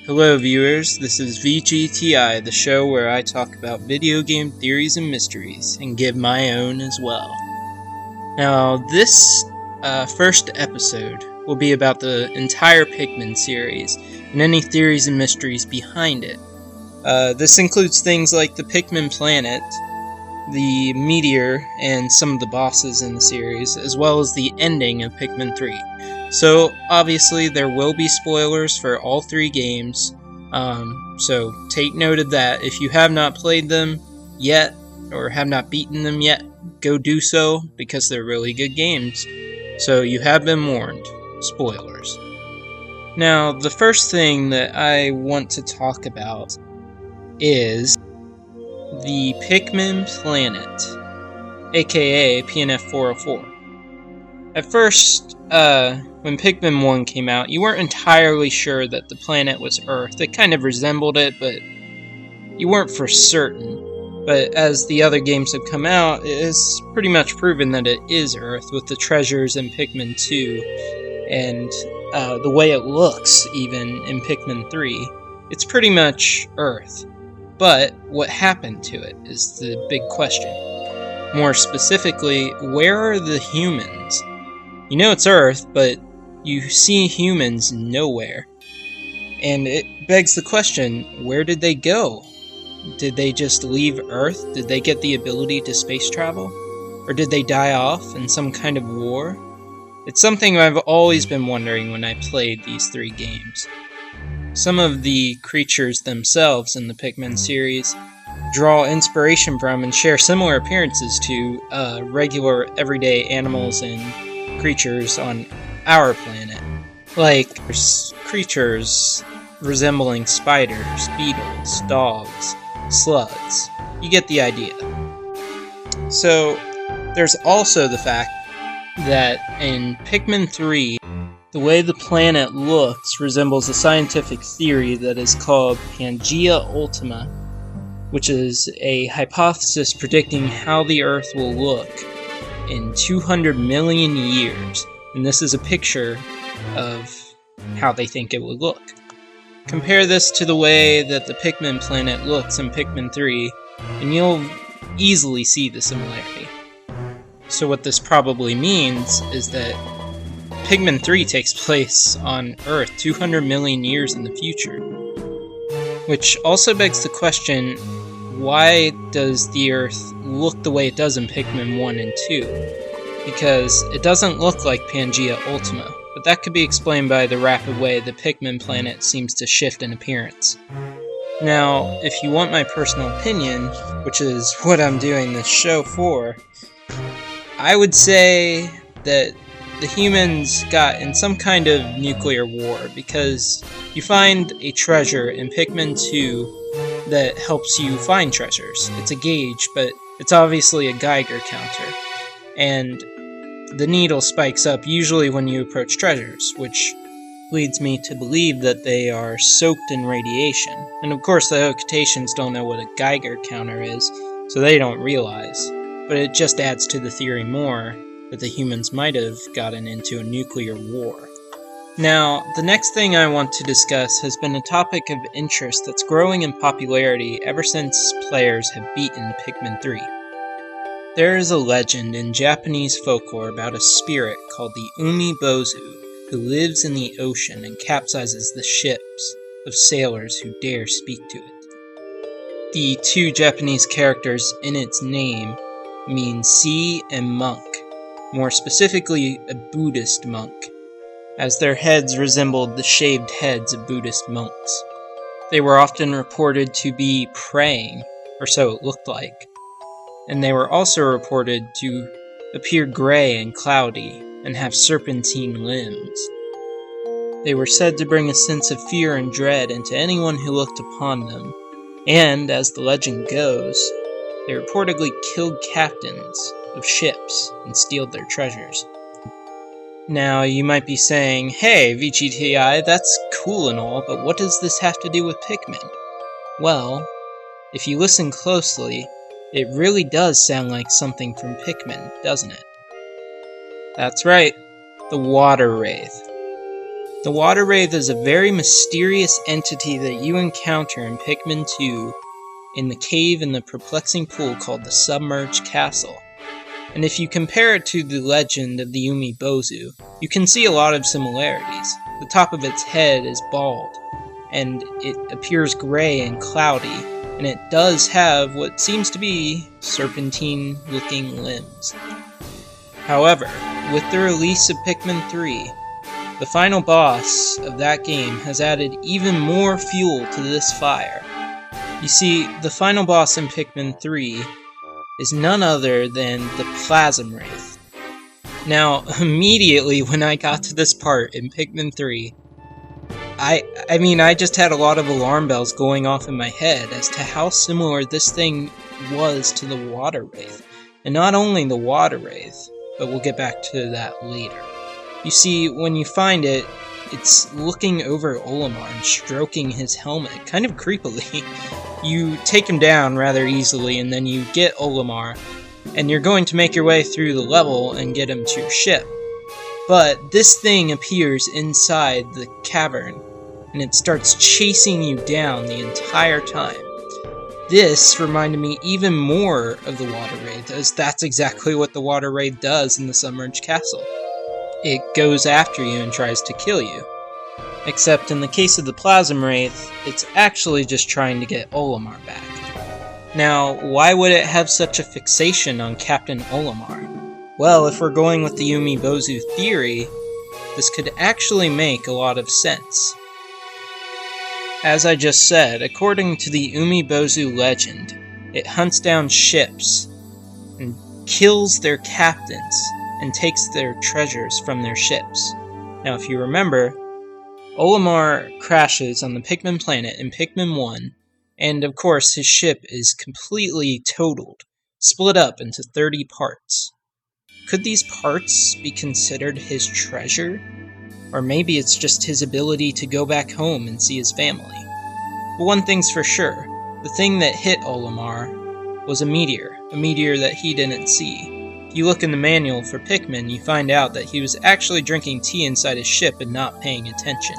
Hello viewers, this is VGTI, the show where I talk about video game theories and mysteries, and give my own as well. Now, this first episode will be about the entire Pikmin series, and any theories and mysteries behind it. This includes things like the Pikmin planet, the meteor, and some of the bosses in the series, as well as the ending of Pikmin 3. So, obviously, there will be spoilers for all three games, so take note of that. If you have not played them yet, or have not beaten them yet, go do so, because they're really good games. So, you have been warned. Spoilers. Now, the first thing that I want to talk about is the Pikmin planet, aka PNF 404. At first, when Pikmin 1 came out, you weren't entirely sure that the planet was Earth. It kind of resembled it, but you weren't for certain. But as the other games have come out, it's pretty much proven that it is Earth, with the treasures in Pikmin 2, and the way it looks, even in Pikmin 3. It's pretty much Earth. But what happened to it is the big question. More specifically, where are the humans? You know it's Earth, but you see humans nowhere. And it begs the question, where did they go? Did they just leave Earth? Did they get the ability to space travel? Or did they die off in some kind of war? It's something I've always been wondering when I played these three games. Some of the creatures themselves in the Pikmin series draw inspiration from and share similar appearances to regular everyday animals and creatures on our planet, like creatures resembling spiders, beetles, dogs, slugs. You get the idea. So, there's also the fact that in Pikmin 3, the way the planet looks resembles a scientific theory that is called Pangea Ultima, which is a hypothesis predicting how the Earth will look in 200 million years, and this is a picture of how they think it would look. Compare this to the way that the Pikmin planet looks in Pikmin 3, and you'll easily see the similarity. So what this probably means is that Pikmin 3 takes place on Earth 200 million years in the future. Which also begs the question, why does the Earth look the way it does in Pikmin 1 and 2? Because it doesn't look like Pangea Ultima, but that could be explained by the rapid way the Pikmin planet seems to shift in appearance. Now, if you want my personal opinion, which is what I'm doing this show for, I would say that the humans got in some kind of nuclear war, because you find a treasure in Pikmin 2 that helps you find treasures. It's a gauge, but it's obviously a Geiger counter, and the needle spikes up usually when you approach treasures, which leads me to believe that they are soaked in radiation. And of course the Hokatations don't know what a Geiger counter is, so they don't realize, but it just adds to the theory more that the humans might have gotten into a nuclear war. Now, the next thing I want to discuss has been a topic of interest that's growing in popularity ever since players have beaten Pikmin 3. There is a legend in Japanese folklore about a spirit called the Umibozu who lives in the ocean and capsizes the ships of sailors who dare speak to it. The two Japanese characters in its name mean sea and monk, more specifically a Buddhist monk, as their heads resembled the shaved heads of Buddhist monks. They were often reported to be praying, or so it looked like, and they were also reported to appear gray and cloudy and have serpentine limbs. They were said to bring a sense of fear and dread into anyone who looked upon them, and, as the legend goes, they reportedly killed captains of ships and stealed their treasures. Now, you might be saying, hey, VGTI, that's cool and all, but what does this have to do with Pikmin? Well, if you listen closely, it really does sound like something from Pikmin, doesn't it? That's right, the Water Wraith. The Water Wraith is a very mysterious entity that you encounter in Pikmin 2 in the cave in the perplexing pool called the Submerged Castle. And if you compare it to the legend of the Umibozu, you can see a lot of similarities. The top of its head is bald, and it appears gray and cloudy, and it does have what seems to be serpentine-looking limbs. However, with the release of Pikmin 3, the final boss of that game has added even more fuel to this fire. You see, the final boss in Pikmin 3 is none other than the Plasm Wraith. Now, immediately when I got to this part in Pikmin 3, I just had a lot of alarm bells going off in my head as to how similar this thing was to the Water Wraith. And not only the Water Wraith, but we'll get back to that later. You see, when you find it, it's looking over Olimar and stroking his helmet, kind of creepily. You take him down rather easily, and then you get Olimar, and you're going to make your way through the level and get him to your ship. But this thing appears inside the cavern, and it starts chasing you down the entire time. This reminded me even more of the Water Wraith, as that's exactly what the Water Wraith does in the Submerged Castle. It goes after you and tries to kill you. Except in the case of the Plasm Wraith, it's actually just trying to get Olimar back. Now, why would it have such a fixation on Captain Olimar? Well, if we're going with the Umibozu theory, this could actually make a lot of sense. As I just said, according to the Umibozu legend, it hunts down ships and kills their captains and takes their treasures from their ships. Now, if you remember, Olimar crashes on the Pikmin planet in Pikmin 1, and of course his ship is completely totaled, split up into 30 parts. Could these parts be considered his treasure? Or maybe it's just his ability to go back home and see his family. But one thing's for sure, the thing that hit Olimar was a meteor that he didn't see. If you look in the manual for Pikmin, you find out that he was actually drinking tea inside his ship and not paying attention.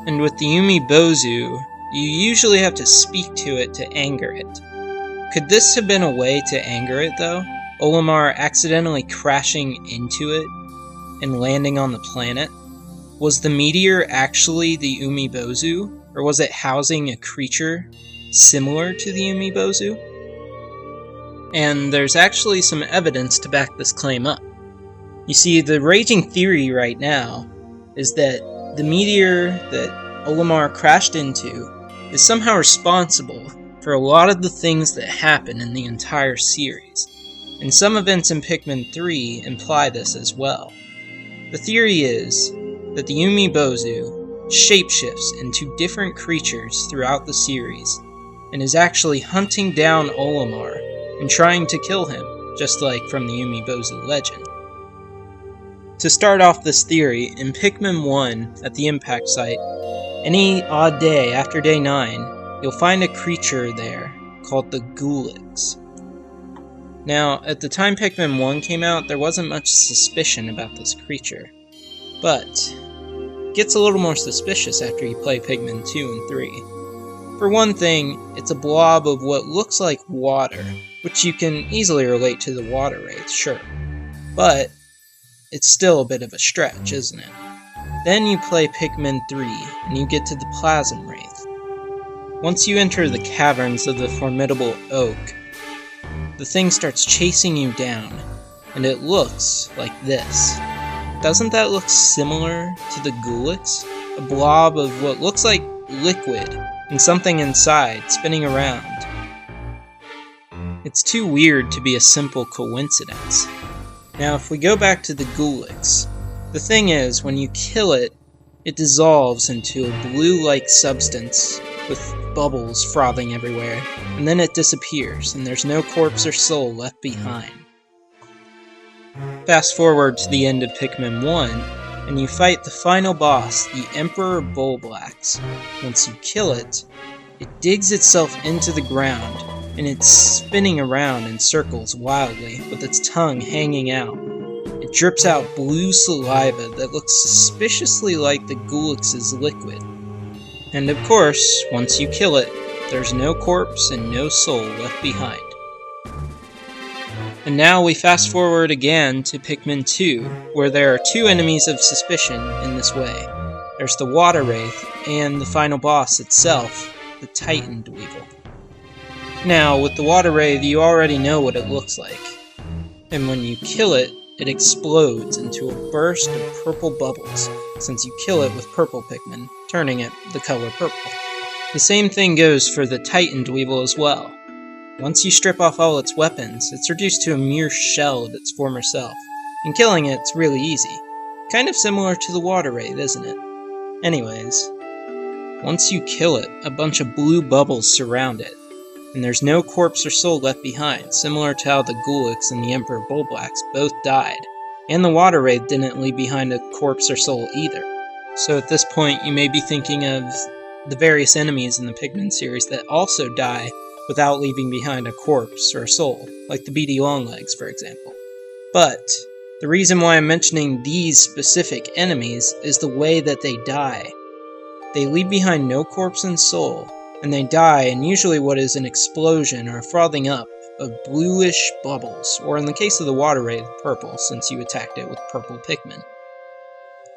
And with the Umibozu, you usually have to speak to it to anger it. Could this have been a way to anger it, though? Olimar accidentally crashing into it and landing on the planet? Was the meteor actually the Umibozu, or was it housing a creature similar to the Umibozu? And there's actually some evidence to back this claim up. You see, the raging theory right now is that the meteor that Olimar crashed into is somehow responsible for a lot of the things that happen in the entire series. And some events in Pikmin 3 imply this as well. The theory is that the Umibozu shapeshifts into different creatures throughout the series, and is actually hunting down Olimar and trying to kill him, just like from the Umibozu legend. To start off this theory, in Pikmin 1, at the impact site, any odd day after day 9, you'll find a creature there called the Gulix. Now, at the time Pikmin 1 came out, there wasn't much suspicion about this creature, but it gets a little more suspicious after you play Pikmin 2 and 3. For one thing, it's a blob of what looks like water, which you can easily relate to the Water Wraith, sure. But it's still a bit of a stretch, isn't it? Then you play Pikmin 3, and you get to the Plasm Wraith. Once you enter the caverns of the formidable oak, the thing starts chasing you down, and it looks like this. Doesn't that look similar to the Gulix? A blob of what looks like liquid, and something inside spinning around. It's too weird to be a simple coincidence. Now, if we go back to the Gulix, the thing is, when you kill it, it dissolves into a blue-like substance with bubbles frothing everywhere, and then it disappears, and there's no corpse or soul left behind. Fast forward to the end of Pikmin 1, and you fight the final boss, the Emperor Bulblax. Once you kill it, it digs itself into the ground, and it's spinning around in circles wildly, with its tongue hanging out. It drips out blue saliva that looks suspiciously like the Gulix's liquid. And of course, once you kill it, there's no corpse and no soul left behind. And now we fast forward again to Pikmin 2, where there are two enemies of suspicion in this way. There's the Water Wraith, and the final boss itself, the Titan Dweevil. Now, with the Water Wraith, you already know what it looks like. And when you kill it, it explodes into a burst of purple bubbles, since you kill it with purple Pikmin, turning it the color purple. The same thing goes for the Titan Dweevil as well. Once you strip off all its weapons, it's reduced to a mere shell of its former self, and killing it's really easy. Kind of similar to the Water Wraith, isn't it? Anyways, once you kill it, a bunch of blue bubbles surround it, and there's no corpse or soul left behind, similar to how the Gulix and the Emperor Bulblax both died, and the Water Wraith didn't leave behind a corpse or soul either. So at this point, you may be thinking of the various enemies in the Pikmin series that also die without leaving behind a corpse or a soul, like the beady longlegs, for example. But the reason why I'm mentioning these specific enemies is the way that they die. They leave behind no corpse and soul, and they die in usually what is an explosion or a frothing up of bluish bubbles, or in the case of the Water Wraith, purple, since you attacked it with purple Pikmin.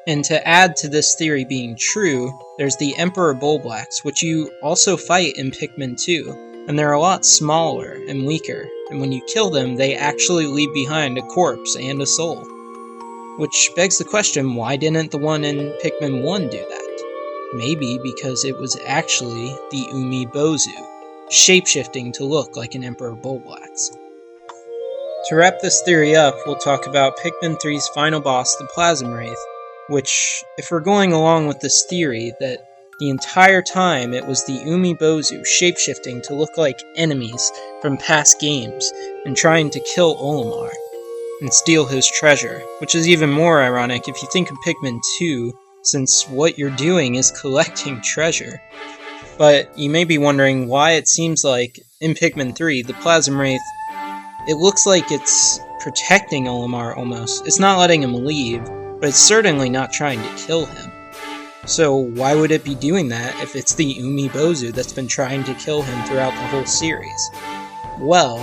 And to add to this theory being true, there's the Emperor Bulblax, which you also fight in Pikmin 2, and they're a lot smaller and weaker, and when you kill them, they actually leave behind a corpse and a soul. Which begs the question, why didn't the one in Pikmin 1 do that? Maybe because it was actually the Umi-bozu, shapeshifting to look like an Emperor Bulblax. To wrap this theory up, we'll talk about Pikmin 3's final boss, the Plasm Wraith, which, if we're going along with this theory that the entire time it was the Umibozu shapeshifting to look like enemies from past games and trying to kill Olimar and steal his treasure, which is even more ironic if you think of Pikmin 2, since what you're doing is collecting treasure. But you may be wondering why it seems like in Pikmin 3 the Plasm Wraith, it looks like it's protecting Olimar almost. It's not letting him leave, but it's certainly not trying to kill him. So why would it be doing that if it's the Umibozu that's been trying to kill him throughout the whole series? Well,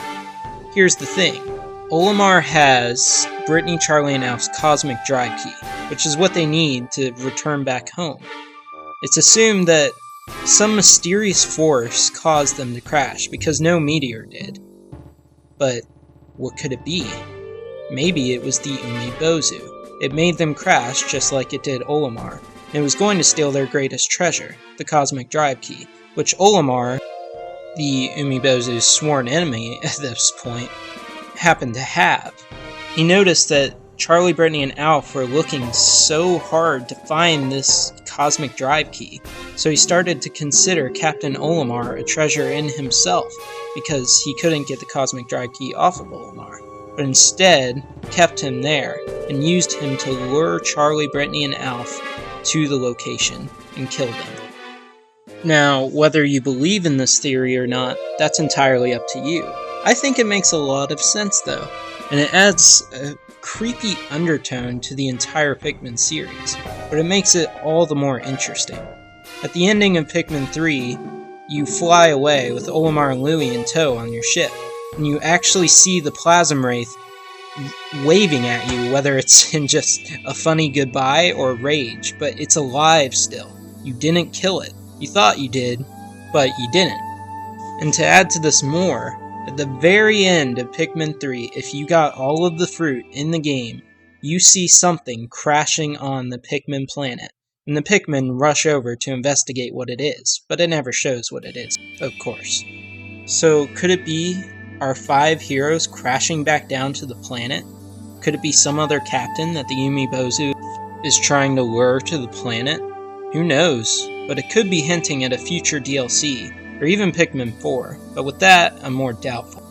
here's the thing. Olimar has Brittany, Charlie, and Alf's cosmic drive key, which is what they need to return back home. It's assumed that some mysterious force caused them to crash, because no meteor did. But what could it be? Maybe it was the Umibozu. It made them crash just like it did Olimar. It was going to steal their greatest treasure, the Cosmic Drive Key, which Olimar, the Umibozu's sworn enemy at this point, happened to have. He noticed that Charlie, Brittany, and Alf were looking so hard to find this Cosmic Drive Key, so he started to consider Captain Olimar a treasure in himself, because he couldn't get the Cosmic Drive Key off of Olimar, but instead kept him there, and used him to lure Charlie, Brittany, and Alf to the location and kill them. Now, whether you believe in this theory or not, that's entirely up to you. I think it makes a lot of sense though, and it adds a creepy undertone to the entire Pikmin series, but it makes it all the more interesting. At the ending of Pikmin 3, you fly away with Olimar and Louie in tow on your ship, and you actually see the Plasm Wraith waving at you, whether it's in just a funny goodbye or rage, but it's alive still. You didn't kill it. You thought you did, but you didn't. And to add to this more, at the very end of Pikmin 3, if you got all of the fruit in the game, you see something crashing on the Pikmin planet, and the Pikmin rush over to investigate what it is, but it never shows what it is, of course. So could it be our 5 heroes crashing back down to the planet? Could it be some other captain that the Umibozu is trying to lure to the planet? Who knows, but it could be hinting at a future DLC, or even Pikmin 4, but with that, I'm more doubtful.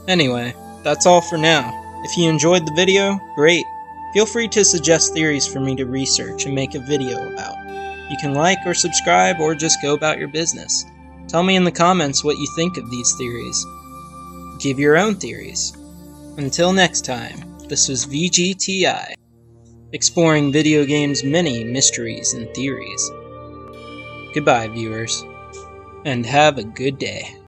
Anyway, that's all for now. If you enjoyed the video, great. Feel free to suggest theories for me to research and make a video about. You can like or subscribe, or just go about your business. Tell me in the comments what you think of these theories. Give your own theories. Until next time, This was VGTI, exploring video games' many mysteries and theories. Goodbye, viewers, and have a good day.